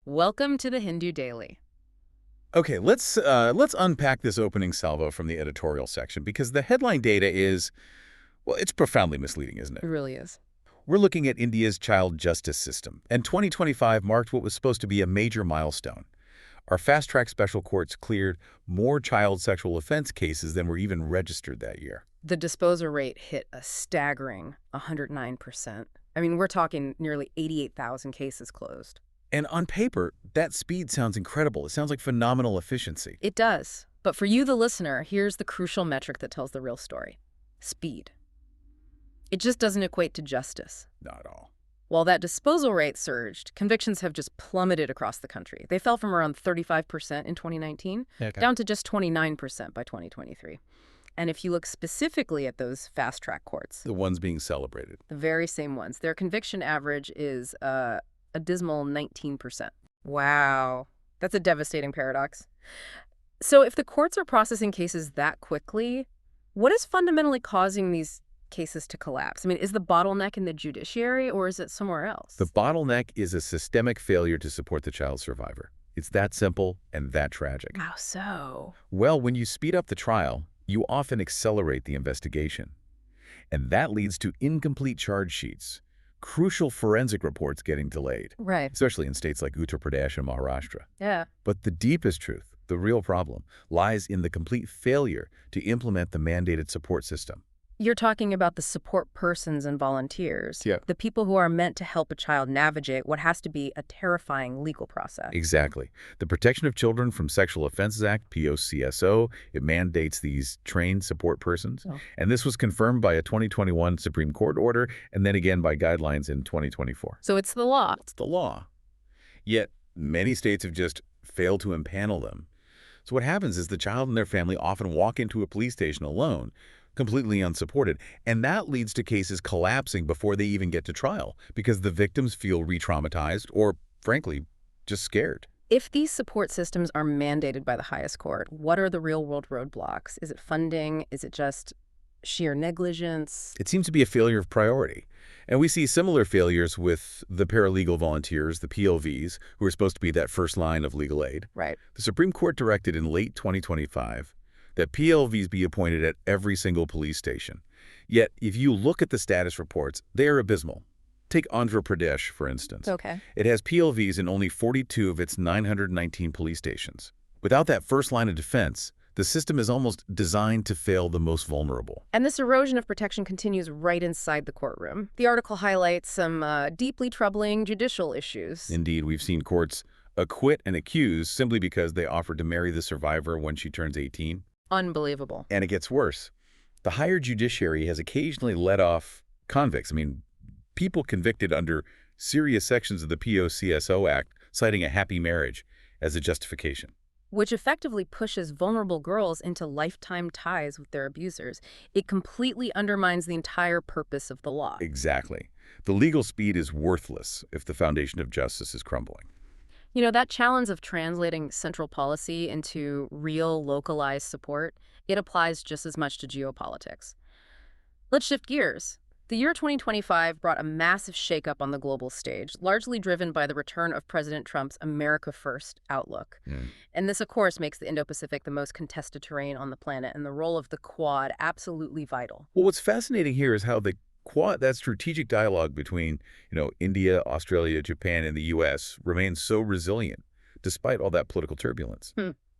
Welcome to the Hindu Daily. Okay, let's unpack this opening salvo from the editorial section because the headline data is, well, it's profoundly misleading, isn't It it? really is. We're looking at India's child justice system, and 2025 marked what was supposed to be a major milestone. Our fast-track special courts cleared more child sexual offense cases than were even registered that year. The disposal rate hit a staggering 109%. I mean, we're talking nearly 88,000 cases closed. And on paper, that speed sounds incredible. It sounds like phenomenal efficiency. It does. But for you, the listener, here's the crucial metric that tells the real story. Speed. It just doesn't equate to justice. Not at all. While that disposal rate surged, convictions have just plummeted across the country. They fell from around 35% in 2019 down to just 29% by 2023. And if you look specifically at those fast-track courts, The ones being celebrated. the very same ones, their conviction average is a dismal 19%. Wow. That's a devastating paradox. So if the courts are processing cases that quickly, what is fundamentally causing these cases to collapse? I mean, is the bottleneck in the judiciary or is it somewhere else? The bottleneck is a systemic failure to support the child survivor. It's that simple and that tragic. How so? Well, when you speed up the trial, you often accelerate the investigation. And that leads to incomplete charge sheets, crucial forensic reports getting delayed, Right. especially in states like Uttar Pradesh and Maharashtra. Yeah. But the deepest truth, the real problem, lies in the complete failure to implement the mandated support system. You're talking about the support persons and volunteers. Yeah. The people who are meant to help a child navigate what has to be a terrifying legal process. Exactly. The Protection of Children from Sexual Offenses Act, POCSO, it mandates these trained support persons. Oh. And this was confirmed by a 2021 Supreme Court order and then again by guidelines in 2024. So it's the law. It's the law. Yet, many states have just failed to impanel them. So what happens is the child and their family often walk into a police station alone, completely unsupported, and that leads to cases collapsing before they even get to trial because the victims feel re-traumatized or, frankly, just scared. If these support systems are mandated by the highest court, what are the real-world roadblocks? Is it funding? Is it just sheer negligence? It seems to be a failure of priority. And we see similar failures with the paralegal volunteers, the PLVs, who are supposed to be that first line of legal aid. Right. The Supreme Court directed in late 2025 that PLVs be appointed at every single police station. Yet, if you look at the status reports, they are abysmal. Take Andhra Pradesh, for instance. Okay. It has PLVs in only 42 of its 919 police stations. Without that first line of defense, the system is almost designed to fail the most vulnerable. And this erosion of protection continues right inside the courtroom. The article highlights some deeply troubling judicial issues. Indeed, we've seen courts acquit and accuse simply because they offered to marry the survivor when she turns 18. Unbelievable. And it gets worse. The higher judiciary has occasionally let off convicts. I mean, people convicted under serious sections of the POCSO Act, citing a happy marriage as a justification. Which effectively pushes vulnerable girls into lifetime ties with their abusers. It completely undermines the entire purpose of the law. Exactly. The legal speed is worthless if the foundation of justice is crumbling. You know, that challenge of translating central policy into real localized support, it applies just as much to geopolitics. Let's shift gears. The year 2025 brought a massive shakeup on the global stage, largely driven by the return of President Trump's America First outlook. And this, of course, makes the Indo-Pacific the most contested terrain on the planet and the role of the Quad absolutely vital. Well, what's fascinating here is how the Quad, that strategic dialogue between, India, Australia, Japan, and the U.S. remains so resilient, despite all that political turbulence.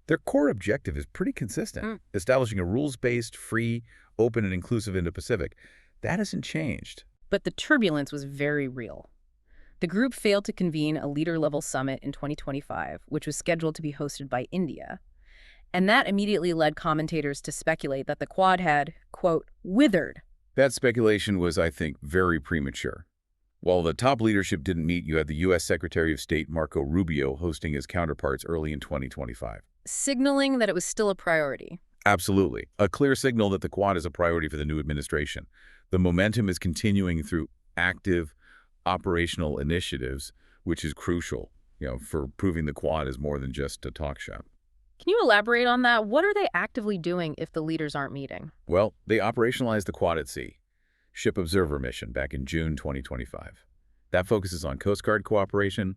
Their core objective is pretty consistent, establishing a rules-based, free, open, and inclusive Indo-Pacific. That hasn't changed. But the turbulence was very real. The group failed to convene a leader-level summit in 2025, which was scheduled to be hosted by India. And that immediately led commentators to speculate that the Quad had, quote, withered. That speculation was, I think, very premature. While the top leadership didn't meet, you had the U.S. Secretary of State Marco Rubio hosting his counterparts early in 2025. Signaling that it was still a priority. Absolutely. A clear signal that the Quad is a priority for the new administration. The momentum is continuing through active operational initiatives, which is crucial, for proving the Quad is more than just a talk shop. Can you elaborate on that? What are they actively doing if the leaders aren't meeting? Well, they operationalized the Quad at Sea Ship Observer mission back in June 2025. That focuses on Coast Guard cooperation,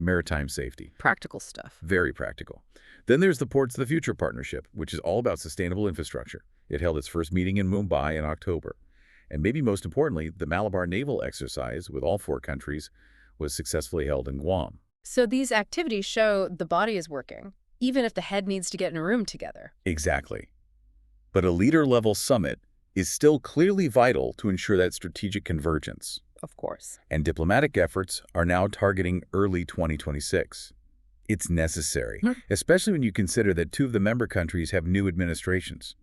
Maritime safety. Practical stuff. Very practical. Then there's the Ports of the Future Partnership, which is all about sustainable infrastructure. It held its first meeting in Mumbai in October. And maybe most importantly, the Malabar Naval Exercise with all 4 countries was successfully held in Guam. So these activities show the body is working, even if the head needs to get in a room together. Exactly. But a leader-level summit is still clearly vital to ensure that strategic convergence. Of course. And diplomatic efforts are now targeting early 2026. It's necessary, especially when you consider that 2 of the member countries have new administrations.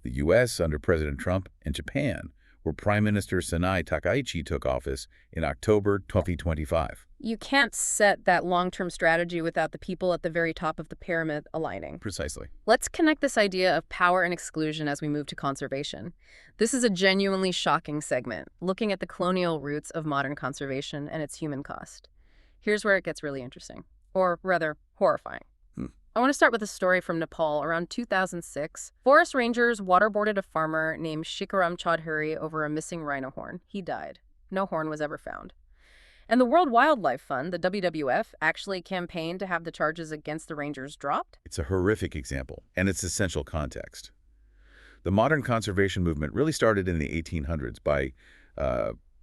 The U.S. under President Trump and Japan, where Prime Minister Sanae Takaichi took office in October 2025. You can't set that long-term strategy without the people at the very top of the pyramid aligning. Precisely. Let's connect this idea of power and exclusion as we move to conservation. This is a genuinely shocking segment, looking at the colonial roots of modern conservation and its human cost. Here's where it gets really interesting, or rather, horrifying. I want to start with a story from Nepal. Around 2006, forest rangers waterboarded a farmer named Shikaram Chaudhuri over a missing rhino horn. He died. No horn was ever found. And the World Wildlife Fund, the WWF, actually campaigned to have the charges against the rangers dropped. It's a horrific example, and it's essential context. The modern conservation movement really started in the 1800s by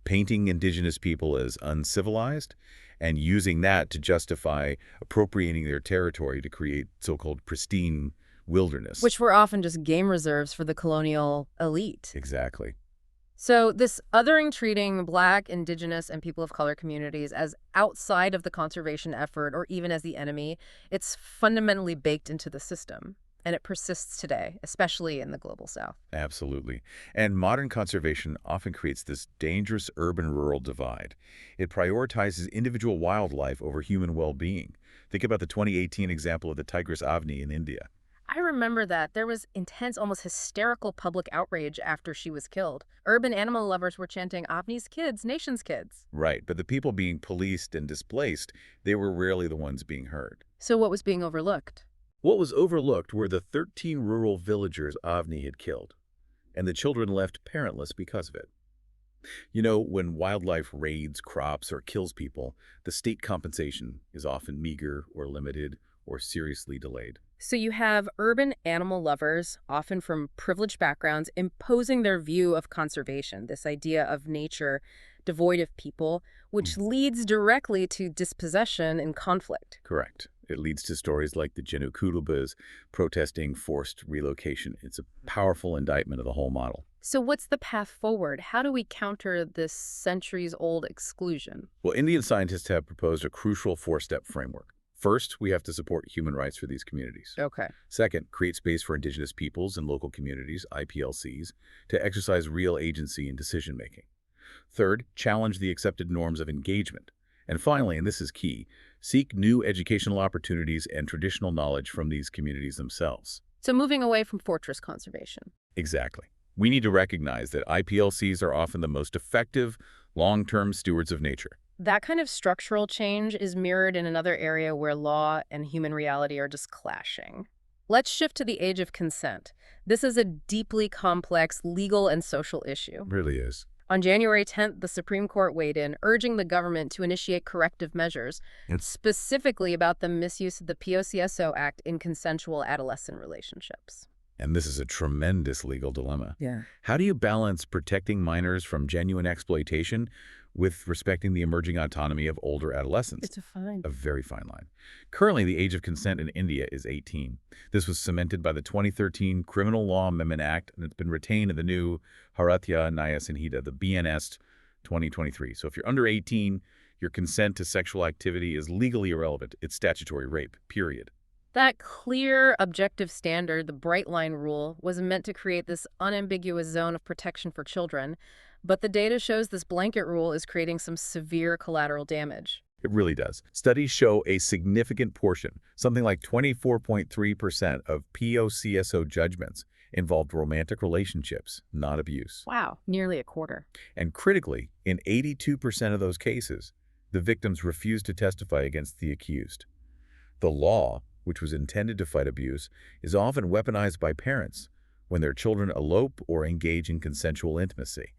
painting indigenous people as uncivilized and using that to justify appropriating their territory to create so-called pristine wilderness. Which were often just game reserves for the colonial elite. Exactly. So this othering treating Black, Indigenous, and people of color communities as outside of the conservation effort or even as the enemy, it's fundamentally baked into the system. And it persists today, especially in the global South. Absolutely. And modern conservation often creates this dangerous urban-rural divide. It prioritizes individual wildlife over human well-being. Think about the 2018 example of the tigress Avni in India. I remember that. There was intense, almost hysterical public outrage after she was killed. Urban animal lovers were chanting, "Avni's kids, nation's kids." Right, but the people being policed and displaced, they were rarely the ones being heard. So what was being overlooked? What was overlooked were the 13 rural villagers Avni had killed, and the children left parentless because of it. You know, when wildlife raids crops or kills people, the state compensation is often meager or limited or seriously delayed. So you have urban animal lovers, often from privileged backgrounds, imposing their view of conservation, this idea of nature devoid of people, which leads directly to dispossession and conflict. Correct. It leads to stories like the Jenu Kudubas protesting forced relocation. It's a powerful indictment of the whole model. So what's the path forward? How do we counter this centuries-old exclusion? Well, Indian scientists have proposed a crucial 4-step framework. First, we have to support human rights for these communities. Okay. Second, create space for indigenous peoples and local communities, IPLCs, to exercise real agency in decision-making. Third, challenge the accepted norms of engagement. And finally, and this is key, seek new educational opportunities and traditional knowledge from these communities themselves. So moving away from fortress conservation. Exactly. We need to recognize that IPLCs are often the most effective, long-term stewards of nature. That kind of structural change is mirrored in another area where law and human reality are just clashing. Let's shift to the age of consent. This is a deeply complex legal and social issue. It really is. On January 10th, the Supreme Court weighed in, urging the government to initiate corrective measures, specifically about the misuse of the POCSO Act in consensual adolescent relationships. And this is a tremendous legal dilemma. Yeah. How do you balance protecting minors from genuine exploitation with respecting the emerging autonomy of older adolescents? It's a very fine line. Currently, the age of consent in India is 18. This was cemented by the 2013 Criminal Law Amendment Act, and it's been retained in the new Bharatiya Nyaya Sanhita, the BNS 2023. So if you're under 18, your consent to sexual activity is legally irrelevant. It's statutory rape, period. That clear, objective standard, the bright line rule, was meant to create this unambiguous zone of protection for children. But the data shows this blanket rule is creating some severe collateral damage. It really does. Studies show a significant portion, something like 24.3% of POCSO judgments involved romantic relationships, not abuse. Wow, nearly a quarter. And critically, in 82% of those cases, the victims refused to testify against the accused. The law, which was intended to fight abuse, is often weaponized by parents when their children elope or engage in consensual intimacy.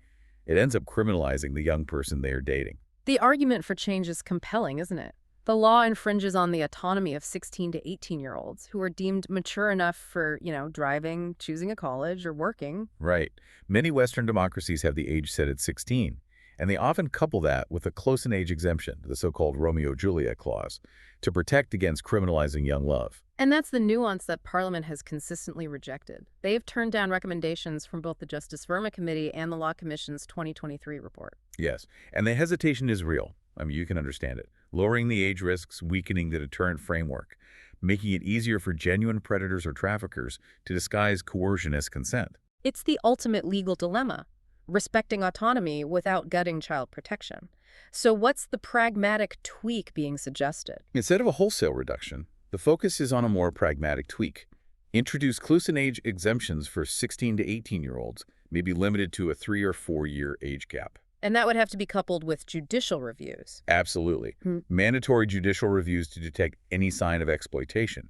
It ends up criminalizing the young person they are dating. The argument for change is compelling, isn't it? The law infringes on the autonomy of 16 to 18-year-olds who are deemed mature enough for, driving, choosing a college, or working. Right. Many Western democracies have the age set at 16, and they often couple that with a close-in-age exemption, the so-called Romeo-Juliet clause, to protect against criminalizing young love. And that's the nuance that Parliament has consistently rejected. They've turned down recommendations from both the Justice Verma Committee and the Law Commission's 2023 report. Yes, and the hesitation is real. I mean, you can understand it. Lowering the age risks, weakening the deterrent framework, making it easier for genuine predators or traffickers to disguise coercion as consent. It's the ultimate legal dilemma, respecting autonomy without gutting child protection. So what's the pragmatic tweak being suggested? Instead of a wholesale reduction, the focus is on a more pragmatic tweak. Introduce close-in-age exemptions for 16 to 18-year-olds, maybe limited to a 3 or 4 year age gap. And that would have to be coupled with judicial reviews. Absolutely. Mandatory judicial reviews to detect any sign of exploitation.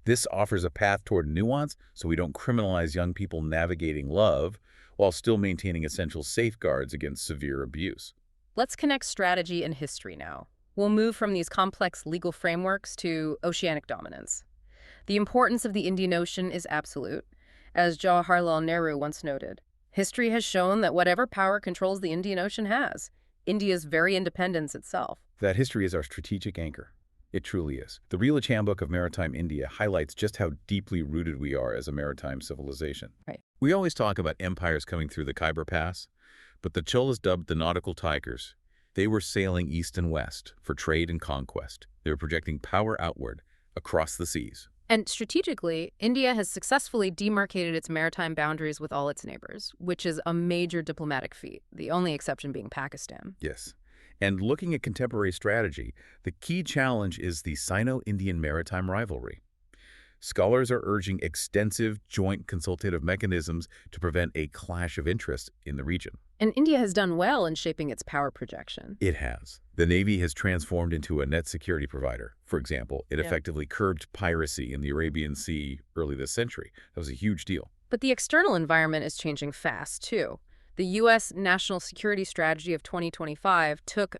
This offers a path toward nuance so we don't criminalize young people navigating love while still maintaining essential safeguards against severe abuse. Let's connect strategy and history now. We'll move from these complex legal frameworks to oceanic dominance. The importance of the Indian Ocean is absolute. As Jawaharlal Nehru once noted, history has shown that whatever power controls the Indian Ocean has India's very independence itself. That history is our strategic anchor. It truly is. The Reelage Handbook of Maritime India highlights just how deeply rooted we are as a maritime civilization. Right. We always talk about empires coming through the Khyber Pass, but the Cholas, dubbed the nautical tigers, they were sailing east and west for trade and conquest. They were projecting power outward across the seas. And strategically, India has successfully demarcated its maritime boundaries with all its neighbors, which is a major diplomatic feat, the only exception being Pakistan. Yes. And looking at contemporary strategy, the key challenge is the Sino-Indian maritime rivalry. Scholars are urging extensive joint consultative mechanisms to prevent a clash of interest in the region. And India has done well in shaping its power projection. It has. The Navy has transformed into a net security provider. For example, it effectively curbed piracy in the Arabian Sea early this century. That was a huge deal. But the external environment is changing fast, too. The U.S. National Security Strategy of 2025 took,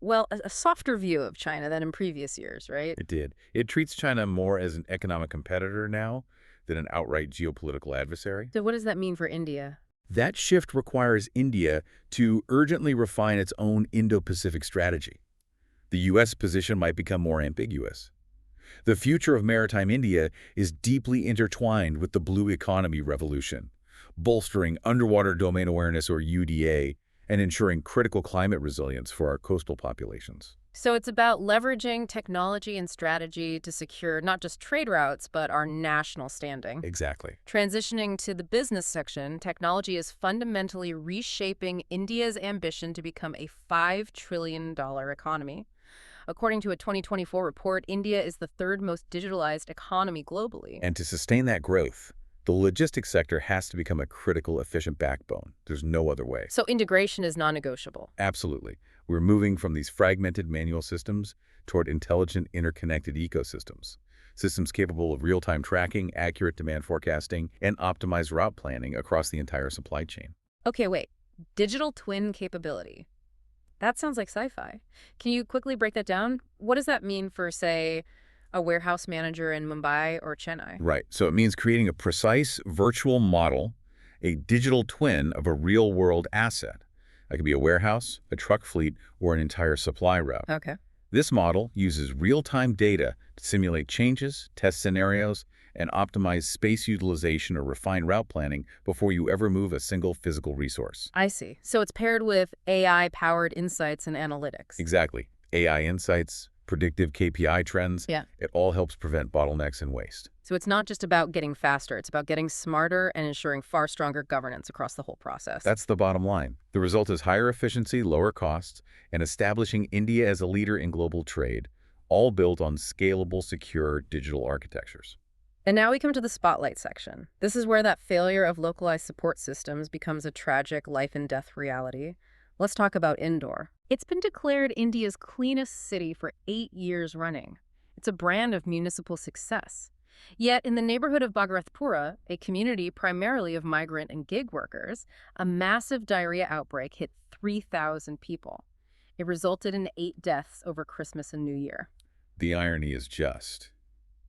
a softer view of China than in previous years, right? It did. It treats China more as an economic competitor now than an outright geopolitical adversary. So what does that mean for India? That shift requires India to urgently refine its own Indo-Pacific strategy. The U.S. position might become more ambiguous. The future of maritime India is deeply intertwined with the blue economy revolution, bolstering underwater domain awareness, or UDA, and ensuring critical climate resilience for our coastal populations. So it's about leveraging technology and strategy to secure not just trade routes, but our national standing. Exactly. Transitioning to the business section, technology is fundamentally reshaping India's ambition to become a $5 trillion economy. According to a 2024 report, India is the third most digitalized economy globally. And to sustain that growth, the logistics sector has to become a critical, efficient backbone. There's no other way. So integration is non-negotiable. Absolutely. We're moving from these fragmented manual systems toward intelligent, interconnected ecosystems. Systems capable of real-time tracking, accurate demand forecasting, and optimized route planning across the entire supply chain. Okay, wait. Digital twin capability. That sounds like sci-fi. Can you quickly break that down? What does that mean for, say, a warehouse manager in Mumbai or Chennai? Right. So it means creating a precise virtual model, a digital twin of a real-world asset. That could be a warehouse, a truck fleet, or an entire supply route. Okay. This model uses real-time data to simulate changes, test scenarios, and optimize space utilization or refine route planning before you ever move a single physical resource. I see. So it's paired with AI-powered insights and analytics. Exactly. AI insights, predictive KPI trends, it all helps prevent bottlenecks and waste. So it's not just about getting faster, it's about getting smarter and ensuring far stronger governance across the whole process. That's the bottom line. The result is higher efficiency, lower costs, and establishing India as a leader in global trade, all built on scalable, secure digital architectures. And now we come to the spotlight section. This is where that failure of localized support systems becomes a tragic life and death reality. Let's talk about Indore. It's been declared India's cleanest city for 8 years running. It's a brand of municipal success. Yet in the neighborhood of Bhagirathpura, a community primarily of migrant and gig workers, a massive diarrhea outbreak hit 3,000 people. It resulted in 8 deaths over Christmas and New Year. the irony is just.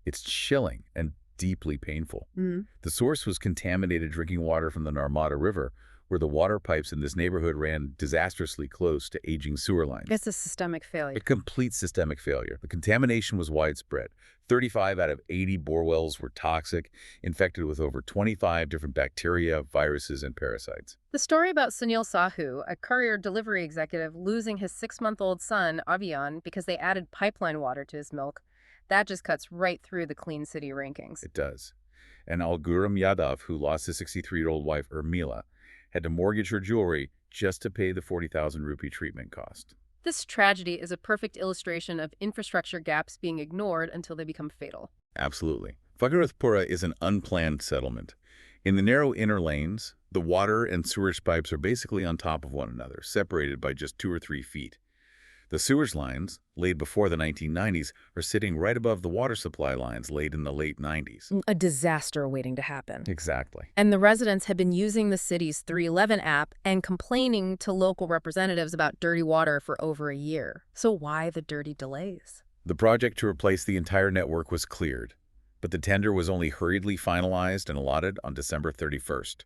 It's chilling and deeply painful. Mm. The source was contaminated drinking water from the Narmada River, where the water pipes in this neighborhood ran disastrously close to aging sewer lines. It's a systemic failure. A complete systemic failure. The contamination was widespread. 35 out of 80 bore wells were toxic, infected with over 25 different bacteria, viruses, and parasites. The story about Sunil Sahu, a courier delivery executive losing his 6-month-old son, Avian, because they added pipeline water to his milk, that just cuts right through the clean city rankings. It does. And Alguram Yadav, who lost his 63-year-old wife, Urmila, had to mortgage her jewelry just to pay the 40,000 rupee treatment cost. This tragedy is a perfect illustration of infrastructure gaps being ignored until they become fatal. Absolutely. Bhagirathpura is an unplanned settlement. In the narrow inner lanes, the water and sewage pipes are basically on top of one another, separated by just 2 or 3 feet. The sewage lines, laid before the 1990s, are sitting right above the water supply lines laid in the late 90s. A disaster waiting to happen. Exactly. And the residents have been using the city's 311 app and complaining to local representatives about dirty water for over a year. So why the dirty delays? The project to replace the entire network was cleared, but the tender was only hurriedly finalized and allotted on December 31st,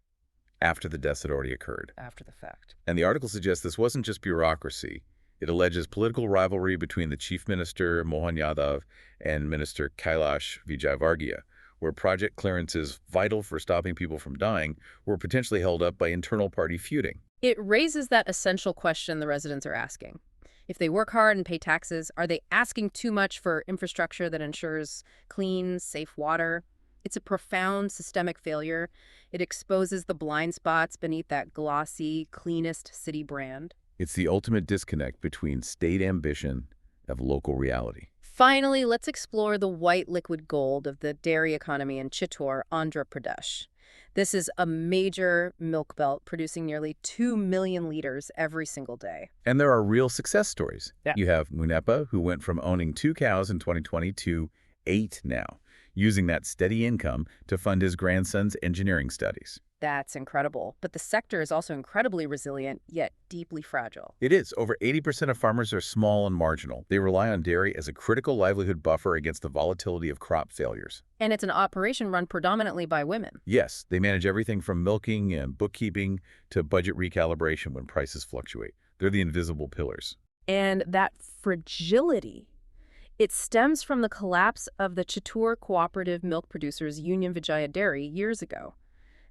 after the deaths had already occurred. After the fact. And the article suggests this wasn't just bureaucracy. It alleges political rivalry between the Chief Minister Mohan Yadav and Minister Kailash Vijayvargiya, where project clearances vital for stopping people from dying were potentially held up by internal party feuding. It raises that essential question the residents are asking. If they work hard and pay taxes, are they asking too much for infrastructure that ensures clean, safe water? It's a profound systemic failure. It exposes the blind spots beneath that glossy, cleanest city brand. It's the ultimate disconnect between state ambition and local reality. Finally, let's explore the white liquid gold of the dairy economy in Chittoor, Andhra Pradesh. This is a major milk belt producing nearly 2 million liters every single day. And there are real success stories. Yeah. You have Munepa, who went from owning 2 cows in 2020 to 8 now, using that steady income to fund his grandson's engineering studies. That's incredible. But the sector is also incredibly resilient, yet deeply fragile. It is. Over 80% of farmers are small and marginal. They rely on dairy as a critical livelihood buffer against the volatility of crop failures. And it's an operation run predominantly by women. Yes, they manage everything from milking and bookkeeping to budget recalibration when prices fluctuate. They're the invisible pillars. And that fragility, it stems from the collapse of the Chittoor Cooperative Milk Producers Union Vijaya Dairy years ago.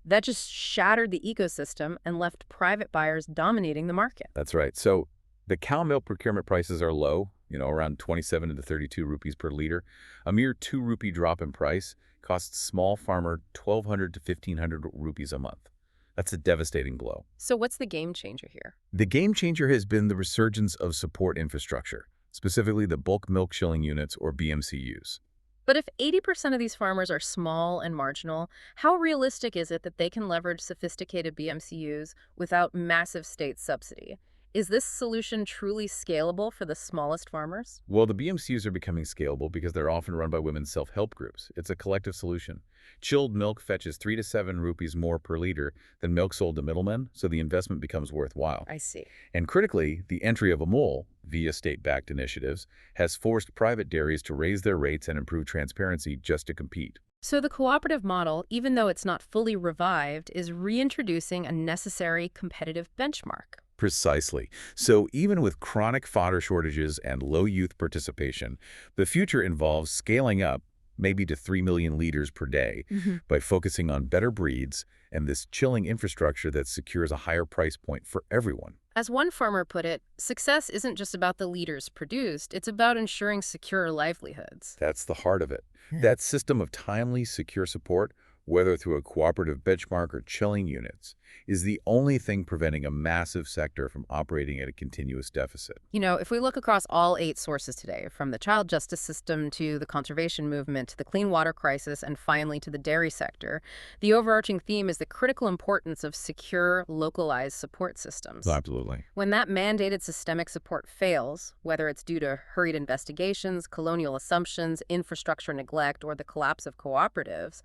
That just shattered the ecosystem and left private buyers dominating the market. That's right. So the cow milk procurement prices are low, around 27 to 32 rupees per liter. A mere 2 rupee drop in price costs small farmer 1,200 to 1,500 rupees a month. That's a devastating blow. So what's the game changer here? The game changer has been the resurgence of support infrastructure, specifically the bulk milk chilling units or BMCUs. But if 80% of these farmers are small and marginal, how realistic is it that they can leverage sophisticated BMCUs without massive state subsidy? Is this solution truly scalable for the smallest farmers? Well, the BMCUs are becoming scalable because they're often run by women's self-help groups. It's a collective solution. Chilled milk fetches 3 to 7 rupees more per liter than milk sold to middlemen, so the investment becomes worthwhile. I see. And critically, the entry of Amul, via state-backed initiatives, has forced private dairies to raise their rates and improve transparency just to compete. So the cooperative model, even though it's not fully revived, is reintroducing a necessary competitive benchmark. Precisely. So even with chronic fodder shortages and low youth participation, the future involves scaling up maybe to 3 million liters per day by focusing on better breeds and this chilling infrastructure that secures a higher price point for everyone. As one farmer put it, success isn't just about the liters produced, it's about ensuring secure livelihoods. That's the heart of it. That system of timely, secure support, whether through a cooperative benchmark or chilling units, is the only thing preventing a massive sector from operating at a continuous deficit. If we look across all 8 sources today, from the child justice system to the conservation movement to the clean water crisis and finally to the dairy sector, the overarching theme is the critical importance of secure, localized support systems. Absolutely. When that mandated systemic support fails, whether it's due to hurried investigations, colonial assumptions, infrastructure neglect, or the collapse of cooperatives,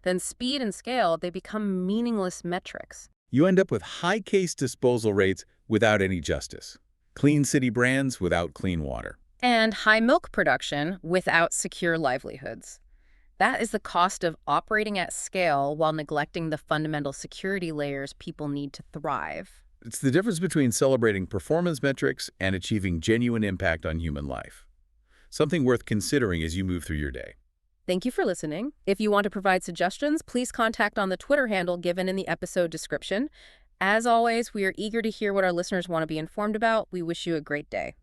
then speed and scale, they become meaningless metrics. You end up with high case disposal rates without any justice. Clean city brands without clean water. And high milk production without secure livelihoods. That is the cost of operating at scale while neglecting the fundamental security layers people need to thrive. It's the difference between celebrating performance metrics and achieving genuine impact on human life. Something worth considering as you move through your day. Thank you for listening. If you want to provide suggestions, please contact on the Twitter handle given in the episode description. As always, we are eager to hear what our listeners want to be informed about. We wish you a great day.